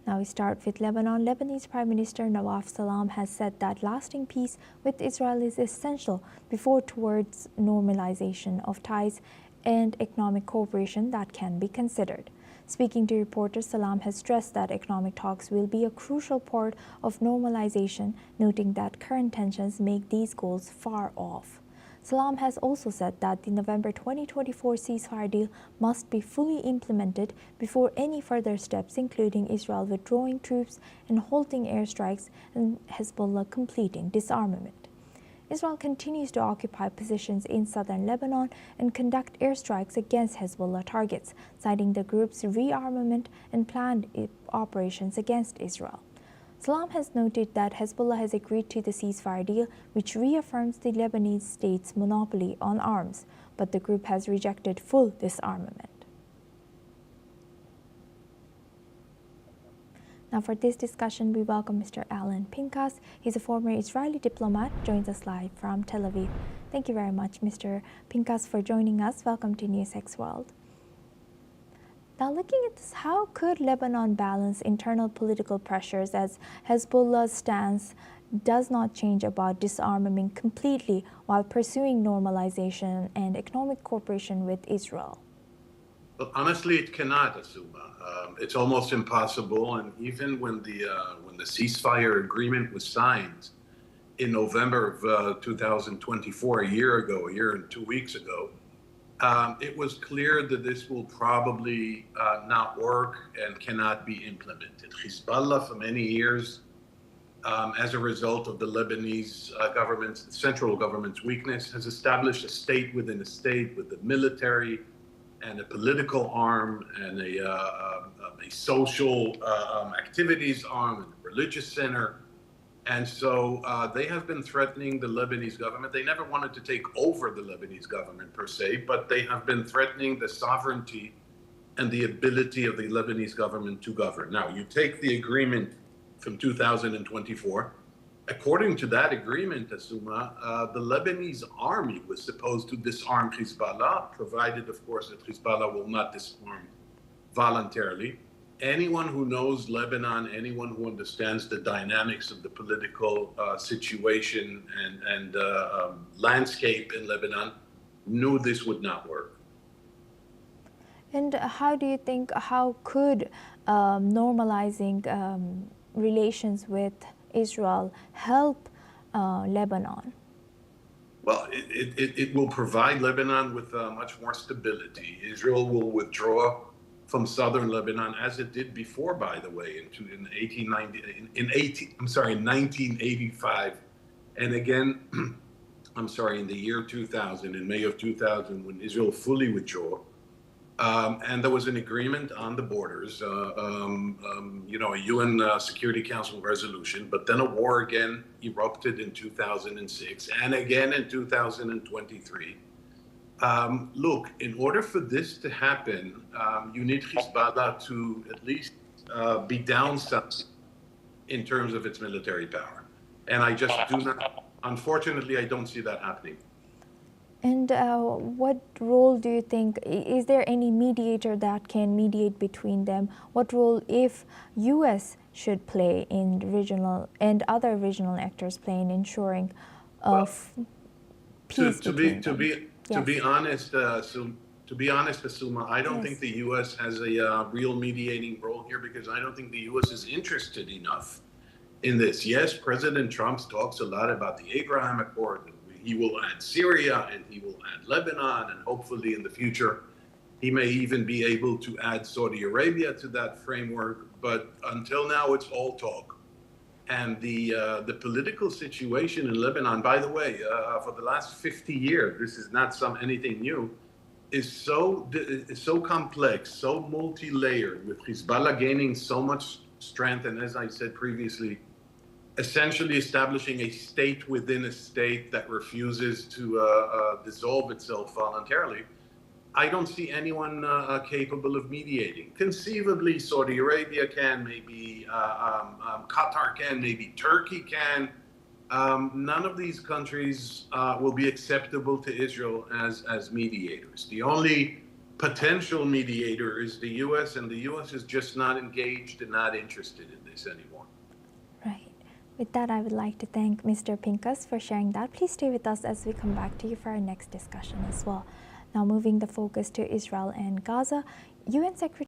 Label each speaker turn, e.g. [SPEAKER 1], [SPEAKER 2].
[SPEAKER 1] Now we start with Lebanon. Lebanese Prime Minister Nawaf Salam has said that lasting peace with Israel is essential before towards normalization of ties and economic cooperation that can be considered. Speaking to reporters, Salam has stressed that economic talks will be a crucial part of normalization, noting that current tensions make these goals far off. Salam has also said that the November 2024 ceasefire deal must be fully implemented before any further steps, including Israel withdrawing troops and halting airstrikes and Hezbollah completing disarmament. Israel continues to occupy positions in southern Lebanon and conduct airstrikes against Hezbollah targets, citing the group's rearmament and planned operations against Israel. Salam has noted that Hezbollah has agreed to the ceasefire deal, which reaffirms the Lebanese state's monopoly on arms, but the group has rejected full disarmament. Now for this discussion, we welcome Mr. Alan Pinkas. He's a former Israeli diplomat, joins us live from Tel Aviv. Thank you very much, Mr. Pinkas, for joining us. Welcome to NewsX World. Now, looking at this, how could Lebanon balance internal political pressures as Hezbollah's stance does not change about disarmament completely while pursuing normalization and economic cooperation with Israel?
[SPEAKER 2] Well, honestly, it cannot, Asuma. It's almost impossible. And even when the ceasefire agreement was signed in November of 2024, a year and 2 weeks ago, it was clear that this will probably not work and cannot be implemented. Hezbollah, for many years, as a result of the Lebanese government's, central government's weakness, has established a state within a state with the military and a political arm and a social activities arm and a religious center. And so they have been threatening the Lebanese government. They never wanted to take over the Lebanese government per se, but they have been threatening the sovereignty and the ability of the Lebanese government to govern. Now, you take the agreement from 2024. According to that agreement, Asuma, the Lebanese army was supposed to disarm Hezbollah, provided, of course, that Hezbollah will not disarm voluntarily. Anyone who knows Lebanon, anyone who understands the dynamics of the political situation and landscape in Lebanon knew this would not work.
[SPEAKER 1] And how do you think, how could normalizing relations with Israel help Lebanon?
[SPEAKER 2] Well, it will provide Lebanon with much more stability. Israel will withdraw from southern Lebanon, as it did before, by the way, in 1985, and again, in the year 2000, in May of 2000, when Israel fully withdrew, and there was an agreement on the borders, a UN Security Council resolution, but then a war again erupted in 2006 and again in 2023. Look, in order for this to happen, you need Hezbollah to at least be downsized in terms of its military power. And I just do not, unfortunately, I don't see that happening.
[SPEAKER 1] And what role do you think, is there any mediator that can mediate between them? What role, if U.S. should play in regional and other regional actors play in ensuring of peace between them?
[SPEAKER 2] To be honest, Asuma, I don't think the U.S. has a real mediating role here, because I don't think the U.S. is interested enough in this. Yes, President Trump talks a lot about the Abraham Accord, and he will add Syria and he will add Lebanon, and hopefully in the future he may even be able to add Saudi Arabia to that framework. But until now, it's all talk. And the political situation in Lebanon, by the way, for the last 50 years, this is not anything new, is so complex, so multi-layered, with Hezbollah gaining so much strength, and as I said previously, essentially establishing a state within a state that refuses to dissolve itself voluntarily. I don't see anyone capable of mediating. Conceivably, Saudi Arabia can, maybe Qatar can, maybe Turkey can. None of these countries will be acceptable to Israel as mediators. The only potential mediator is the U.S., and the U.S. is just not engaged and not interested in this anymore.
[SPEAKER 1] Right. With that, I would like to thank Mr. Pincus for sharing that. Please stay with us as we come back to you for our next discussion as well. Now, moving the focus to Israel and Gaza, UN Secretary